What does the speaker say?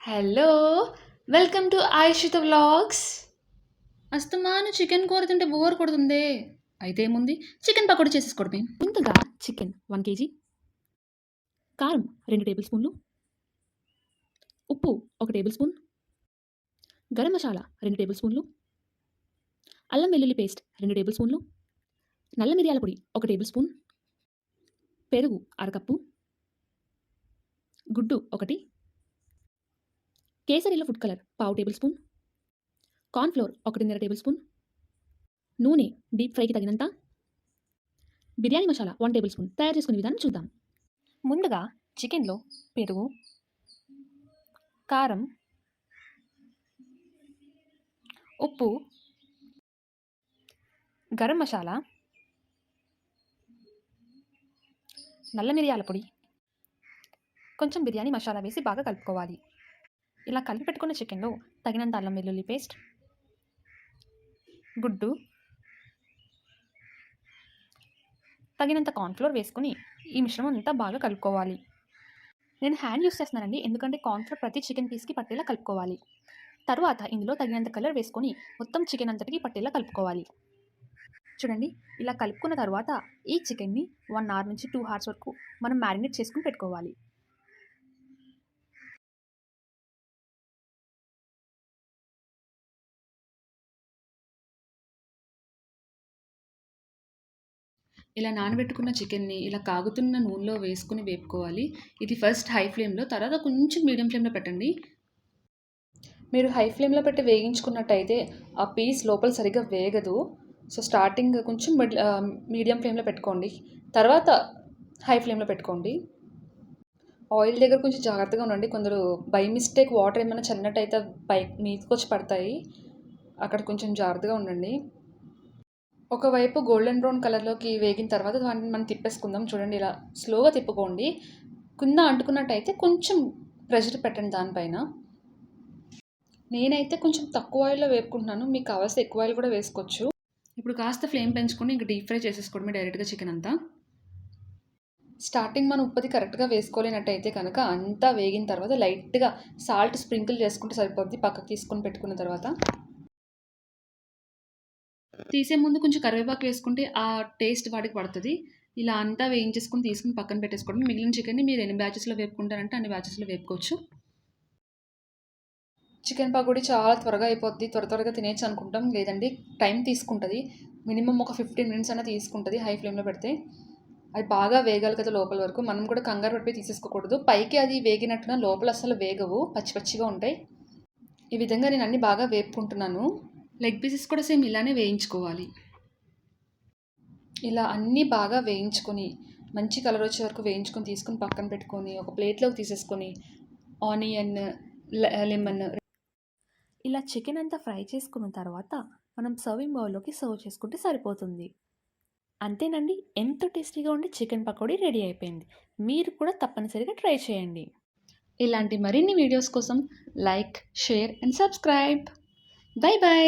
Hello! Welcome to Aishita vlogs. అస్తమాను chicken కూర తింటే బోర్ కొడుతుందే. అయితే ఏముంది, చికెన్ పకోడీ చేసేసుకోవడమే. ముందుగా చికెన్ 1 కేజీ, కారం 2 టేబుల్ స్పూన్లు, ఉప్పు 1 table spoon, garam masala 2 table స్పూన్లు, అల్లం వెల్లుల్లి పేస్ట్ 2 టేబుల్ స్పూన్లు, నల్ల మిరియాల పొడి 1 టేబుల్ స్పూన్, పెరుగు అరకప్పు, గుడ్డు 1, కేసరిలో ఫుడ్ కలర్ పావు table spoon, cornflour 1.5 table spoon, నూనె డీప్ ఫ్రైకి తగినంత, బిర్యానీ మసాలా 1 టేబుల్ స్పూన్. తయారు చేసుకునే విధానం చూద్దాం. ముందుగా చికెన్లో పెరుగు, కారం, ఉప్పు, గరం మసాలా, నల్ల మిరియాల పొడి, కొంచెం బిర్యానీ మసాలా వేసి బాగా కలుపుకోవాలి. ఇలా కలిపి పెట్టుకున్న చికెన్లో తగినంత అల్లం వెల్లుల్లి పేస్ట్, గుడ్డు, తగినంత కార్న్‌ఫ్లోర్ వేసుకుని ఈ మిశ్రమం అంతా బాగా కలుపుకోవాలి. నేను హ్యాండ్ యూస్ చేస్తున్నానండి, ఎందుకంటే కార్న్‌ఫ్లోర్ ప్రతి చికెన్ పీస్కి పట్టేలా కలుపుకోవాలి. తర్వాత ఇందులో తగినంత కలర్ వేసుకొని మొత్తం చికెన్ అంతటికి పట్టేలా కలుపుకోవాలి. చూడండి, ఇలా కలుపుకున్న తర్వాత ఈ చికెన్ని 1 అవర్ నుంచి 2 అవర్స్ వరకు మనం మ్యారినేట్ చేసుకుని పెట్టుకోవాలి. ఇలా నానబెట్టుకున్న చికెన్ని ఇలా కాగుతున్న నూనెలో వేసుకుని వేపుకోవాలి. ఇది ఫస్ట్ హై ఫ్లేమ్‌లో, తర్వాత కొంచెం మీడియం ఫ్లేమ్‌లో పెట్టండి. మీరు హై ఫ్లేమ్‌లో పెట్టి వేగించుకున్నట్టయితే ఆ పీస్ లోపల సరిగ్గా వేగదు. సో, స్టార్టింగ్ కొంచెం మీడియం ఫ్లేమ్‌లో పెట్టుకోండి. తర్వాత హై ఫ్లేమ్‌లో పెట్టుకోండి. ఆయిల్ దగ్గర కొంచెం జాగ్రత్తగా ఉండండి. కొందరు బై మిస్టేక్ వాటర్ ఏమైనా చల్లినట్టయితే మీదకొచ్చి పడతాయి. అక్కడ కొంచెం జాగ్రత్తగా ఉండండి. ఒకవైపు గోల్డెన్ బ్రౌన్ కలర్‌లోకి వేగిన తర్వాత వాటిని మనం తిప్పేసుకుందాం. చూడండి, ఇలా స్లోగా తిప్పుకోండి. కింద అంటుకున్నట్టయితే కొంచెం ప్రెషర్ పెట్టండి దానిపైన. నేనైతే కొంచెం తక్కువ ఆయిల్‌లో వేపుకుంటున్నాను. మీకు కావాల్సితే ఎక్కువ ఆయిల్ కూడా వేసుకోవచ్చు. ఇప్పుడు కాస్త ఫ్లేమ్ పెంచుకొని ఇంక డీప్ ఫ్రై చేసేసుకోవడమే డైరెక్ట్‌గా చికెన్ అంతా. స్టార్టింగ్ మనం ఉప్పుది కరెక్ట్‌గా వేసుకోలేనట్టయితే కనుక అంతా వేగిన తర్వాత లైట్‌గా సాల్ట్ స్ప్రింకిల్ చేసుకుంటే సరిపోద్ది. పక్కకు తీసుకొని పెట్టుకున్న తర్వాత తీసే ముందు కొంచెం కరివేపాకు వేసుకుంటే ఆ టేస్ట్ వాటికి పడుతుంది. ఇలా అంతా వేయించేసుకొని తీసుకుని పక్కన పెట్టేసుకోవడం. మిగిలిన చికెన్ని మీరు ఎన్ని బ్యాచెస్‌లో వేపుకుంటారంటే అన్ని బ్యాచెస్‌లో వేపుకోవచ్చు. చికెన్ పకోడీ చాలా త్వరగా అయిపోద్ది. త్వరగా తినేయచ్చు అనుకుంటాం. లేదండి, టైం తీసుకుంటుంది. మినిమమ్ ఒక 15 మినిట్స్ అయినా తీసుకుంటుంది హై ఫ్లేమ్‌లో పెడితే. అది బాగా వేగాలి కదా లోపల వరకు. మనం కూడా కంగారు పడిపోయి తీసేసుకోకూడదు. పైకి అది వేగినట్టున లోపల అస్సలు వేగవు, పచ్చి పచ్చిగా ఉంటాయి. ఈ విధంగా నేను అన్నీ బాగా వేపుకుంటున్నాను. లెగ్ పీసెస్ కూడా సేమ్ ఇలానే వేయించుకోవాలి. ఇలా అన్నీ బాగా వేయించుకొని మంచి కలర్ వచ్చే వరకు వేయించుకొని తీసుకొని పక్కన పెట్టుకొని ఒక ప్లేట్లోకి తీసేసుకొని ఆనియన్, లెమన్, ఇలా చికెన్ అంతా ఫ్రై చేసుకున్న తర్వాత మనం సర్వింగ్ బౌల్లోకి సర్వ్ చేసుకుంటే సరిపోతుంది. అంతేనండి, ఎంతో టేస్టీగా ఉండే చికెన్ పకోడీ రెడీ అయిపోయింది. మీరు కూడా తప్పనిసరిగా ట్రై చేయండి. ఇలాంటి మరిన్ని వీడియోస్ కోసం like, share and subscribe. By by.